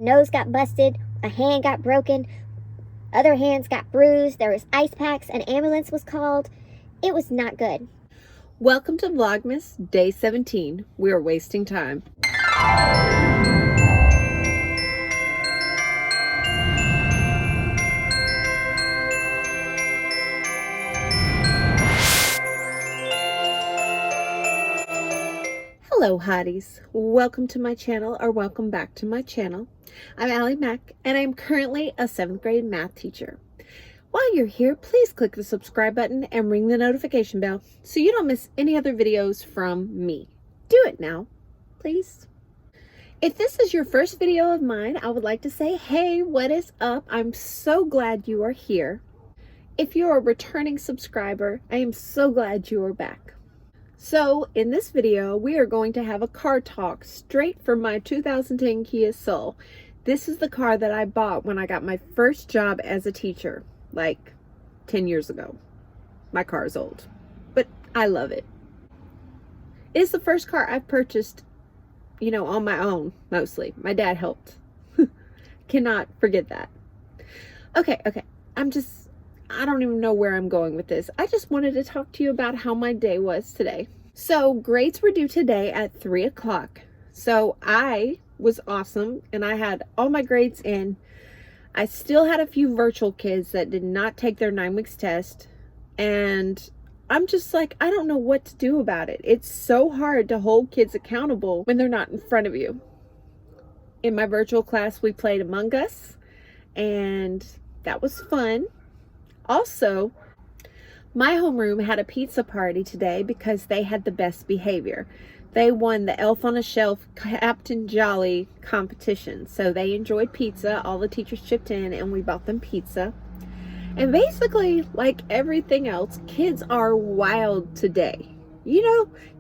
Nose got busted, a hand got broken, other hands got bruised, there was ice packs, an ambulance was called. It was not good. Welcome to Vlogmas, day 17. We are wasting time. Hello Hotties, welcome to my channel, or welcome back to my channel. I'm Ali Mack and I'm currently a 7th grade math teacher. While you're here, please click the subscribe button and ring the notification bell so you don't miss any other videos from me. Do it now, please. If this is your first video of mine, I would like to say, hey, what is up? I'm so glad you are here. If you're a returning subscriber, I am so glad you are back. So in this video, we are going to have a car talk straight from my 2010 Kia Soul. This is the car that I bought when I got my first job as a teacher, like 10 years ago. My car is old, but I love it. It's the first car I've purchased, on my own, mostly. My dad helped. Cannot forget that. Okay. I don't even know where I'm going with this. I just wanted to talk to you about how my day was today. So grades were due today at 3 o'clock. So I was awesome and I had all my grades in. I still had a few virtual kids that did not take their 9 weeks test. And I'm just like, I don't know what to do about it. It's so hard to hold kids accountable when they're not in front of you. In my virtual class, we played Among Us and that was fun. Also, my homeroom had a pizza party today because they had the best behavior. They won the Elf on a Shelf Captain Jolly competition. So they enjoyed pizza. All the teachers chipped in and we bought them pizza. And basically, like everything else, kids are wild today.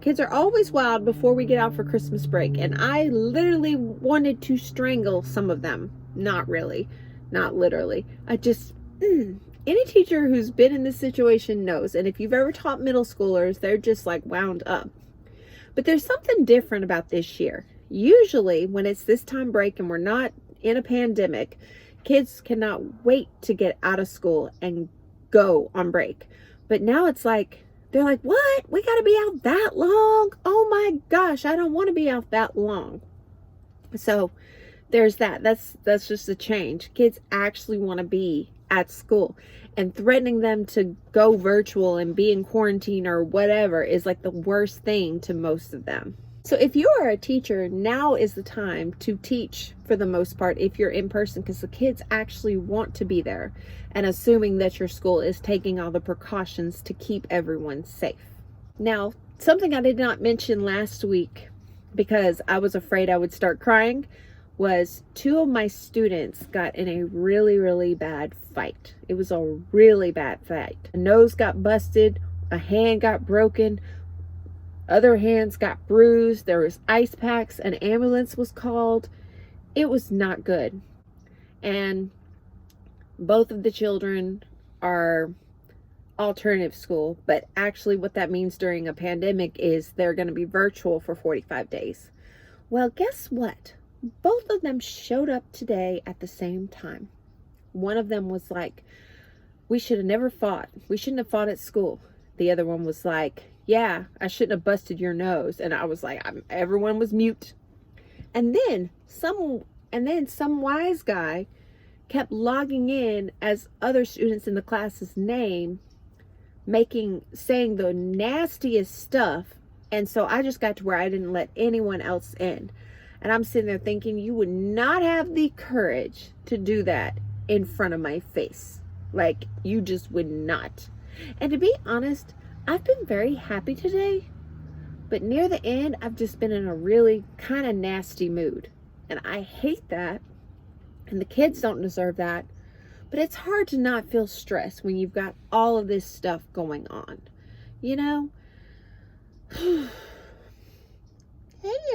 Kids are always wild before we get out for Christmas break. And I literally wanted to strangle some of them. Not really. Not literally. Any teacher who's been in this situation knows, and if you've ever taught middle schoolers, they're just like wound up. But there's something different about this year. Usually when it's this time break and we're not in a pandemic, kids cannot wait to get out of school and go on break. But now it's like, they're like, what? We gotta be out that long? Oh my gosh, I don't want to be out that long. So there's that. That's just a change. Kids actually want to be at school, and threatening them to go virtual and be in quarantine or whatever is like the worst thing to most of them. So if you are a teacher, now is the time to teach for the most part if you're in person, because the kids actually want to be there, and assuming that your school is taking all the precautions to keep everyone safe. Now, something I did not mention last week because I was afraid I would start crying was 2 of my students got in a really bad fight. It was a really bad fight. A nose got busted, a hand got broken, other hands got bruised, there was ice packs, an ambulance was called. It was not good. And both of the children are alternative school, but actually what that means during a pandemic is they're going to be virtual for 45 days. Well, guess what? Both of them showed up today at the same time. One of them was like, we should have never fought. We shouldn't have fought at school. The other one was like, yeah, I shouldn't have busted your nose. And I was like, everyone was mute. And then some wise guy kept logging in as other students in the class's name, saying the nastiest stuff. And so I just got to where I didn't let anyone else in. And I'm sitting there thinking, you would not have the courage to do that in front of my face. Like, you just would not. And to be honest, I've been very happy today. But near the end, I've just been in a really kind of nasty mood. And I hate that. And the kids don't deserve that. But it's hard to not feel stressed when you've got all of this stuff going on. Hey,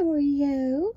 Oreo.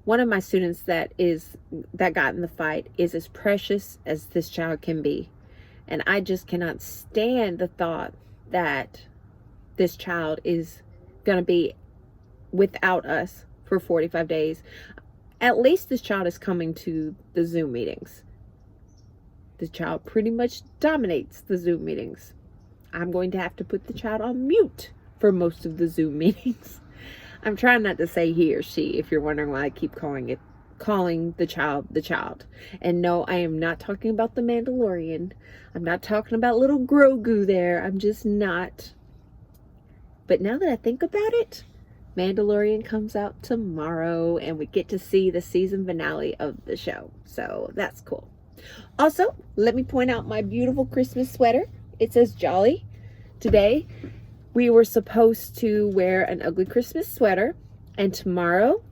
One of my students that got in the fight is as precious as this child can be. And I just cannot stand the thought that this child is going to be without us for 45 days. At least this child is coming to the Zoom meetings. The child pretty much dominates the Zoom meetings. I'm going to have to put the child on mute for most of the Zoom meetings. I'm trying not to say he or she, if you're wondering why I keep calling the child the child. And no, I am not talking about the Mandalorian. I'm not talking about little Grogu there. I'm just not. But now that I think about it, Mandalorian comes out tomorrow and we get to see the season finale of the show. So that's cool. Also, let me point out my beautiful Christmas sweater. It says Jolly. Today, we were supposed to wear an ugly Christmas sweater. And tomorrow,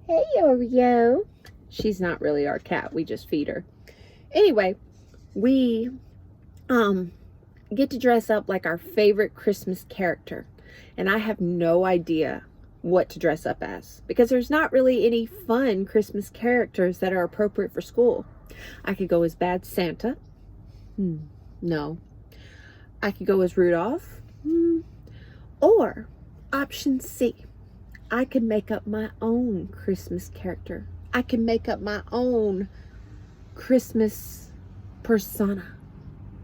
hey Oreo. She's not really our cat. We just feed her. Anyway, we get to dress up like our favorite Christmas character. And I have no idea what to dress up as, because there's not really any fun Christmas characters that are appropriate for school. I could go as Bad Santa. No. I could go as Rudolph. Or option C, I could make up my own Christmas character. I can make up my own Christmas persona.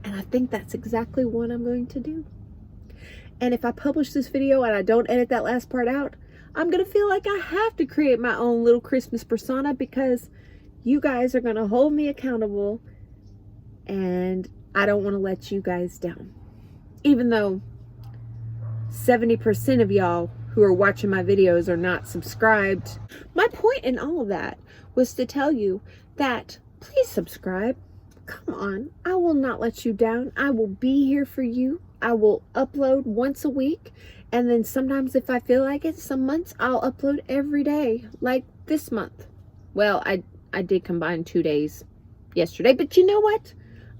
And I think that's exactly what I'm going to do. And if I publish this video and I don't edit that last part out, I'm going to feel like I have to create my own little Christmas persona, because you guys are going to hold me accountable and I don't want to let you guys down. Even though 70% of y'all who are watching my videos are not subscribed. My point in all of that was to tell you that please subscribe. Come on, I will not let you down. I will be here for you. I will upload once a week, and then sometimes if I feel like it, some months I'll upload every day, like this month. Well, I did combine 2 days yesterday, but you know what?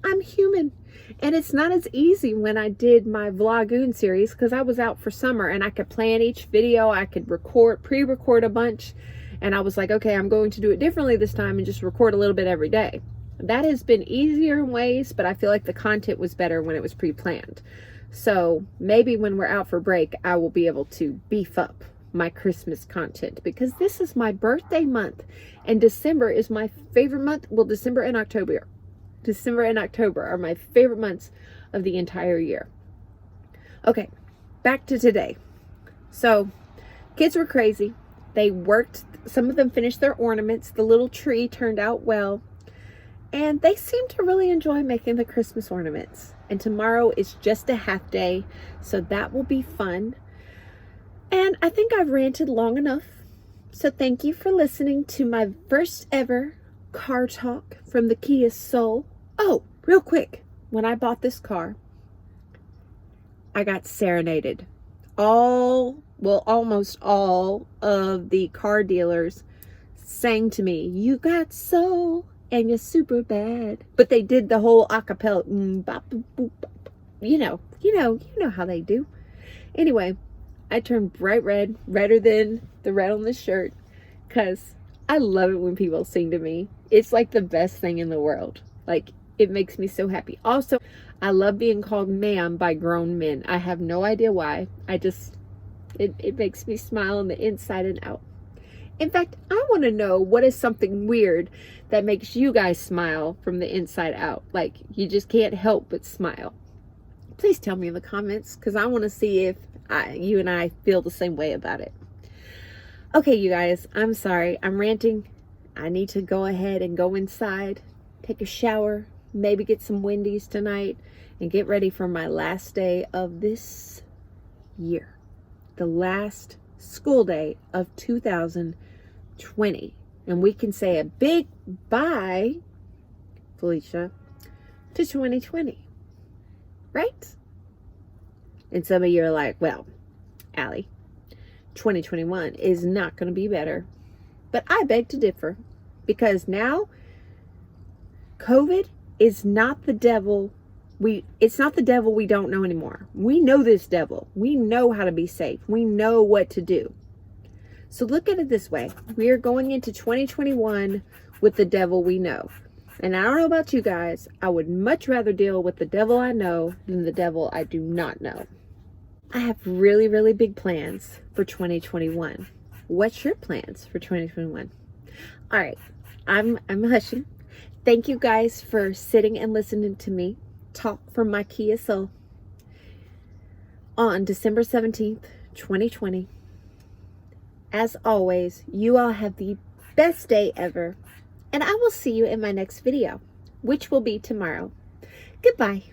I'm human. And it's not as easy when I did my Vlogoon series, because I was out for summer and I could plan each video. I could pre-record a bunch. And I was like, okay, I'm going to do it differently this time and just record a little bit every day. That has been easier in ways, but I feel like the content was better when it was pre-planned. So maybe when we're out for break, I will be able to beef up my Christmas content, because this is my birthday month and December is my favorite month. Well, December and October are my favorite months of the entire year. Okay, back to today. So kids were crazy. They worked, some of them finished their ornaments. The little tree turned out well. And they seem to really enjoy making the Christmas ornaments. And tomorrow is just a half day, so that will be fun. And I think I've ranted long enough. So thank you for listening to my first ever car talk from the Kia Soul. Oh, real quick. When I bought this car, I got serenaded. Almost all of the car dealers sang to me, "You got soul and you're super bad." But they did the whole acapella. You know how they do. Anyway, I turned bright red, redder than the red on the shirt, because I love it when people sing to me. It's like the best thing in the world. Like, it makes me so happy. Also, I love being called ma'am by grown men. I have no idea why. It makes me smile on the inside and out. In fact, I want to know, what is something weird that makes you guys smile from the inside out? Like, you just can't help but smile. Please tell me in the comments, because I want to see if you and I feel the same way about it. Okay, you guys, I'm sorry. I'm ranting. I need to go ahead and go inside, take a shower, maybe get some Wendy's tonight, and get ready for my last day of this year. The last school day of 2020. And we can say a big bye, Felicia, to 2020. Right? And some of you are like, well, Ali, 2021 is not going to be better. But I beg to differ, because now COVID is not the devil. It's not the devil we don't know anymore. We know this devil. We know how to be safe. We know what to do. So look at it this way. We are going into 2021 with the devil we know. And I don't know about you guys, I would much rather deal with the devil I know than the devil I do not know. I have really, really big plans for 2021. What's your plans for 2021? All right, I'm hushing. Thank you guys for sitting and listening to me talk from my Kia Soul on December 17th, 2020. As always, you all have the best day ever, and I will see you in my next video, which will be tomorrow. Goodbye.